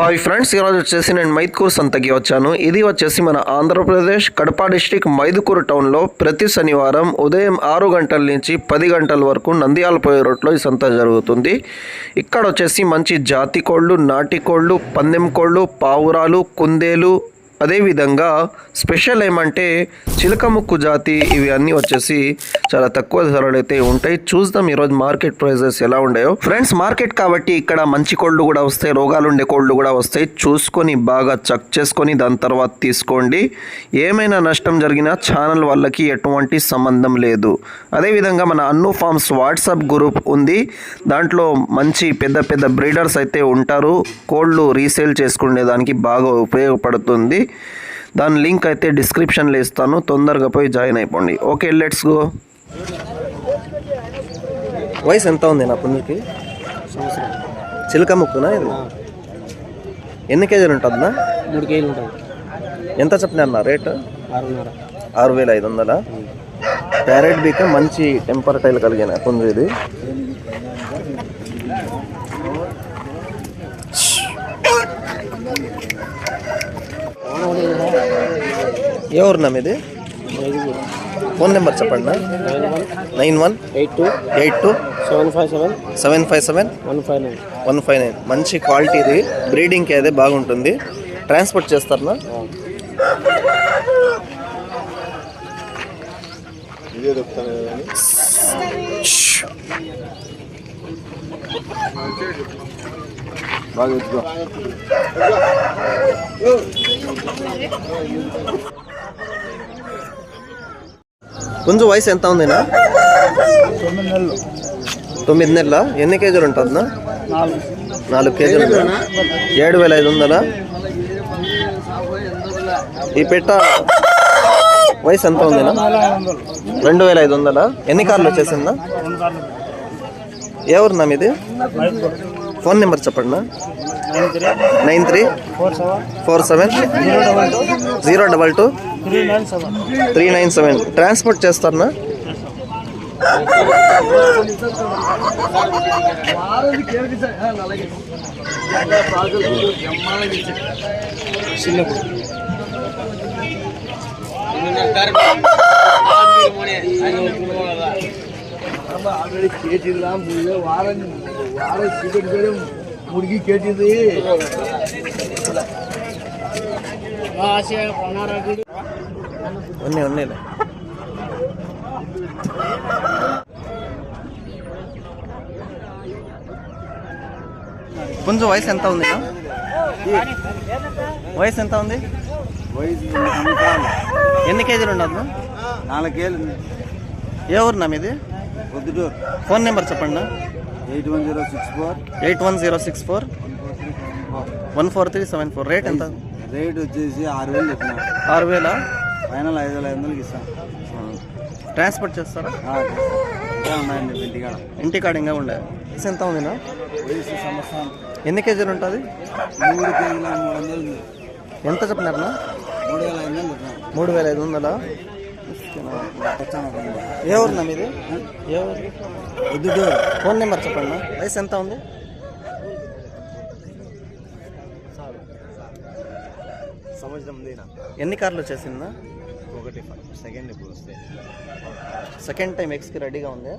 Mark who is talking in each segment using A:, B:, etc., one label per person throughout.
A: Hi friends, ఈరోజు వచ్చేసి నేను మైదుకూరు సంతకి వచ్చాను. ఇది వచ్చేసి మన ఆంధ్రప్రదేశ్ కడప డిస్టిక్ మైదుకూరు టౌన్లో ప్రతి శనివారం ఉదయం 6 గంటల నుంచి 10 గంటల వరకు నంద్యాల పోయే రోడ్లో ఈ సంత జరుగుతుంది. ఇక్కడ వచ్చేసి మంచి జాతి కోళ్ళు, నాటి కోళ్ళు, పందెం కోళ్ళు, పావురాలు, కుందేలు, అదేవిధంగా స్పెషల్ ఏమంటే చిలకముక్కు జాతి, ఇవి అన్నీ వచ్చేసి చాలా తక్కువ ధరలు అయితే ఉంటాయి. చూద్దాం ఈరోజు మార్కెట్ ప్రైజెస్ ఎలా ఉన్నాయో. ఫ్రెండ్స్, మార్కెట్ కాబట్టి ఇక్కడ మంచి కోళ్ళు కూడా వస్తాయి, రోగాలు ఉండే కోళ్ళు కూడా వస్తాయి. చూసుకొని బాగా చెక్ చేసుకొని దాని తర్వాత తీసుకోండి. ఏమైనా నష్టం జరిగినా ఛానల్ వాళ్ళకి ఎటువంటి సంబంధం లేదు. అదేవిధంగా మన అన్ను ఫార్మ్స్ వాట్సాప్ గ్రూప్ ఉంది. దాంట్లో మంచి పెద్ద పెద్ద బ్రీడర్స్ అయితే ఉంటారు. కోళ్ళు రీసేల్ చేసుకునే దానికి బాగా ఉపయోగపడుతుంది. దాని లింక్ అయితే డిస్క్రిప్షన్లో ఇస్తాను, తొందరగా పోయి జాయిన్ అయిపోండి. Okay, let's go. వయసు ఎంత ఉంది నా పుంజుకి? చిలక ముక్కునా ఇది? ఎన్ని కేజీలు ఉంటుందా?
B: 3 కేజీలు ఉంటుంది.
A: ఎంత చెప్పినా రేటు?
B: 6,500.
A: ప్యారెట్ బీక మంచి టెంపర్ టైల్ కలిగిన పుంజు ఇది. ఏ ఊరు నమ్మ ఇది? ఫోన్ నెంబర్ చెప్పండి. 91827577159159. మంచి క్వాలిటీ ఇది, బ్రీడింగ్కి అదే బాగుంటుంది. ట్రాన్స్పోర్ట్ చేస్తారా? కొంచెం వయసు ఎంత ఉందినా? 9 నెలల. ఎన్ని కేజీలు ఉంటుందా? 4 కేజీలు. 7,500. ఈ పెట్ట వయసు ఎంత ఉందినా? 2,500. ఎన్ని కార్లు వచ్చేసిందా? ఎవరున్నా మీది? ఫోన్ నెంబర్ చెప్పండి. 9347022397. ట్రాన్స్పోర్ట్ చేస్తారా?
B: ముడికి కేజీది
A: ఉన్నాయి. కొంచెం వయసు ఎంత ఉంది? వయసు ఎంత ఉంది? ఎన్ని కేజీలు ఉండదు?
B: 4 కేజీలు.
A: ఏ ఊరునా మీది?
B: పొద్దుటూరు.
A: ఫోన్ నెంబర్ చెప్పండి.
B: 8106414064
A: 14374. రేట్ ఎంత?
B: రేట్ వచ్చేసి 6,000 చెప్పిన.
A: 6,000?
B: ఫైనల్ 5,500కి ఇస్తాం.
A: ట్రాన్స్పోర్ట్ చేస్తారా?
B: ఉన్నాయండి
A: ఇంటికాడ ఇంకా ఉండే. వయసు ఎంత ఉందినా?
B: వయసు సంవత్సరం.
A: ఎన్ని కేజీలు ఉంటుంది?
B: 3 కేజీల 300.
A: ఎంత చెప్పినారనా?
B: 3,500.
A: 3,500. ఏ ఊరునా మీది? ఏ ఊరు?
B: పొద్దుటూరు.
A: ఫోన్ నెంబర్ చెప్పండి. వయసు ఎంత ఉంది? ఎన్ని కార్లు వచ్చేసిందా?
B: 1 సెకండ్ ఇప్పుడు వస్తే.
A: సెకండ్ టైం ఎక్స్కి రెడీగా ఉంది.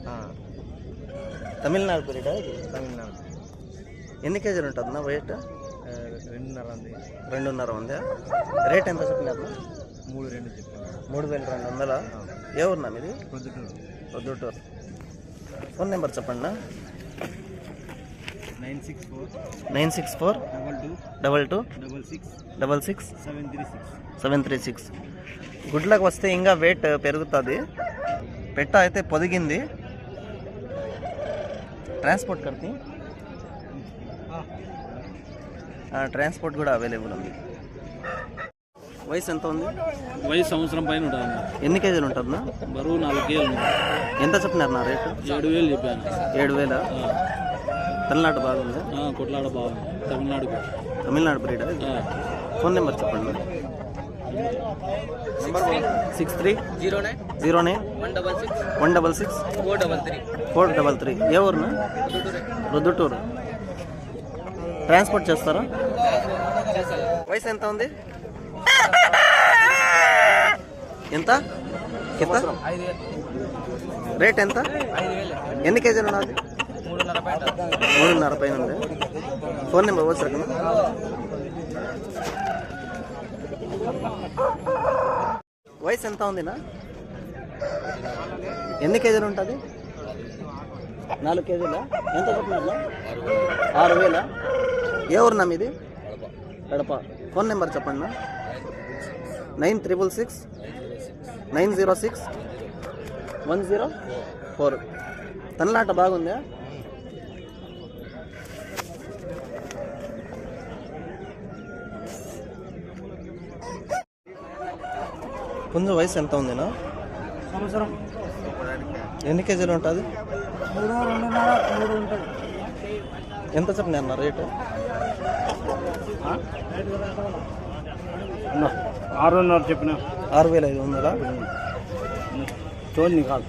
A: తమిళనాడు పీరియడ్?
B: తమిళనాడు.
A: ఎన్ని కేజీలు ఉంటుందా వెయిట్?
B: 2.5
A: ఉందా? రేట్ ఎంత చెప్పినారు?
B: 3,200 చెప్పాను.
A: 3,200. ఏ ఊరునా మీది? పొద్దుటూరు. ఫోన్ నెంబర్ చెప్పండి. 964-22-66-736. గుడ్లకు వస్తే ఇంకా వెయిట్ పెరుగుతుంది. పెట్ట అయితే పొదిగింది. ట్రాన్స్పోర్ట్ కర్తి ట్రాన్స్పోర్ట్ కూడా అవైలబుల్ ఉంది. వయసు ఎంత ఉంది?
B: వయసు సంవత్సరం పైన ఉంటుంది.
A: ఎన్ని కేజీలు ఉంటుందా?
B: బరువు 4 కేజీలు.
A: ఎంత చెప్పినారు నా రేటు?
B: 7,000 చెప్పాను.
A: 7,000. తమిళనాడు బాగుంది.
B: కొట్లాడ బాగుంది.
A: తమిళనాడు బ్రీడ్. ఫోన్ నెంబర్ చెప్పండి. 6309-166-433. ఏ ఊరునా? ప్రొద్దుటూరు. ట్రాన్స్పోర్ట్ చేస్తారా? వయసు ఎంత ఉంది? ఎంత ఎంత రేట్ ఎంత? ఎన్ని కేజీలు ఉన్నది? 3.5 పైన ఉంది. ఫోన్ నెంబర్ వచ్చి రకం. వయసు ఎంత ఉందినా? ఎన్ని కేజీలు ఉంటుంది? 4 కేజీలా? ఎంత చెప్పినారా? 6,000. ఏ ఊరున్నా మీది? కడప. ఫోన్ నెంబర్ చెప్పండి. 9666 906 104. తనలాట బాగుందా? పుంజు వయసు ఎంత ఉందినా?
B: సంవత్సరం.
A: ఎన్ని కేజీలు ఉంటుంది?
B: 3 ఉంటుంది.
A: ఎంత చెప్పినా రేటు?
B: 6,500 చెప్పిన.
A: 6,500.
B: చూడండి కాదు.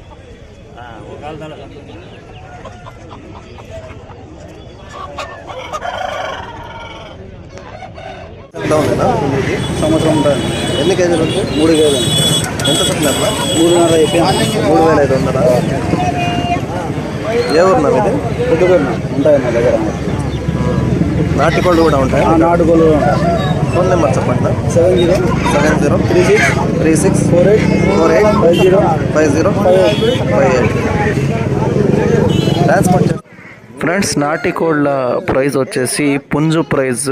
A: ఎంత ఉందినా?
B: సంవత్సరం ఉంటుంది.
A: ఎన్ని కేజీలు ఉంది?
B: 3 కేజీలు.
A: ఎంత చెప్పినా?
B: 3,500 అయిపోయింది.
A: 3,500. ఏ ఊరున్నా ఇది?
B: పుట్టుకున్నా ఉంటాయి నా దగ్గర.
A: నాటుకోళ్ళు కూడా ఉంటాయి?
B: నాటుకోలు.
A: ఫోన్ నెంబర్ చెప్పండి.
B: 7036364848505058.
A: ట్రాన్స్పోర్ట్. ఫ్రెండ్స్, నాటికోళ్ళ ప్రైస్ వచ్చేసి పుంజు ప్రైస్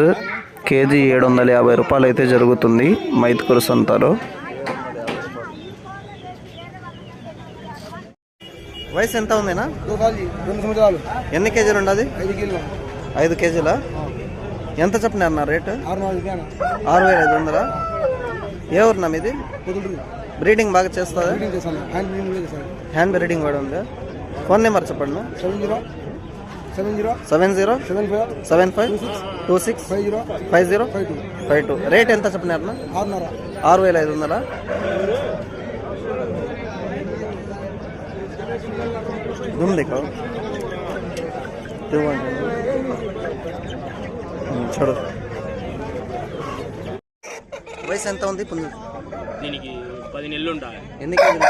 A: కేజీ 750 రూపాయలు అయితే జరుగుతుంది మైదుకూరు సంతలో. వయసు ఎంత ఉందేనా?
B: 2 సంవత్సరాలు.
A: ఎన్ని కేజీలు ఉండదు?
B: 5 కిలో.
A: 5 కేజీలా? ఎంత చెప్పినారు రేటు?
B: 6,500.
A: ఏ ఊరున్నా మీది? బ్రీడింగ్ బాగా చేస్తుందా? హ్యాండ్ బ్రీడింగ్ కూడా ఉందా? ఫోన్ నెంబర్ చెప్పండి. 7075265052. రేట్ ఎంత చెప్పినారు? 6,500. ఉంది చూడు. వయసు ఎంత ఉంది పుంజు?
B: దీనికి 10 నెలలు ఉంటాయి.
A: ఎన్ని కేజీలు?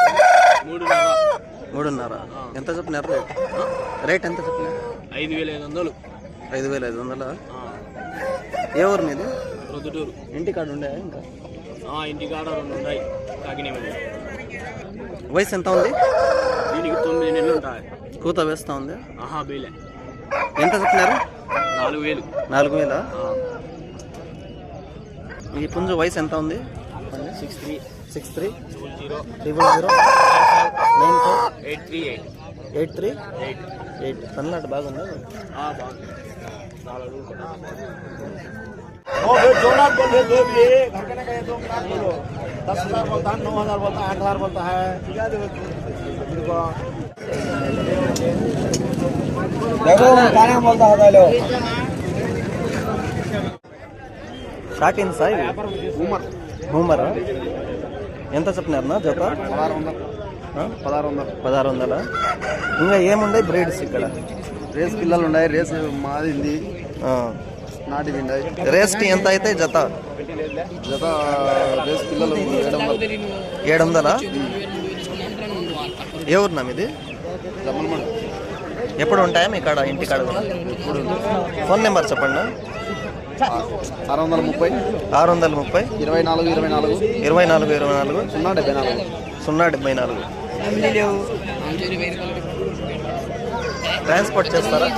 B: 3.5.
A: ఎంత చెప్పినారు రేట్? రేట్ ఎంత చెప్పినారు?
B: 5,500.
A: 5,500. ఏ ఊరు మీది?
B: ప్రొద్దుటూరు.
A: ఇంటికాడ ఉండే ఇంకా?
B: ఇంటికాడ 2 ఉన్నాయి. కాకినేమి.
A: వయసు ఎంత ఉంది?
B: దీనికి 9 నెలలు ఉంటాయి.
A: కూత వేస్తా ఉంది?
B: బీలే.
A: ఎంత చెప్పినారు?
B: 4,000.
A: 4,000. ఈ పుంజు వయసు ఎంత ఉంది?
B: 63
A: 63
B: 00
A: 94 83 పన్నలాట బాగుందా?
B: బాగుంది. 10,000 बोलता है, 9,000 बोलता है, 8,000 बोलता है. देखो क्या बोलता है लो.
A: షాకిన్ సాయి హూమర్ ఎంత చెప్పినారు జత? 1,600. ఇంకా ఏముండే బ్రీడ్స్ ఇక్కడ?
B: రేస్ పిల్లలు ఉన్నాయి. రేస్ మాదింది. నాటి తిండాయి.
A: రేస్కి ఎంత అయితే జత?
B: జత రేస్ పిల్లలు
A: 700. ఏ ఊరున్నా మీది? ఎప్పుడు ఉంటాయా మీ కాడ? ఇంటికాడ కూడా? ఫోన్ నెంబర్ చెప్పండి.
B: 630
A: 630
B: 24 24
A: 24 074. ట్రాన్స్పోర్ట్ చేస్తారా?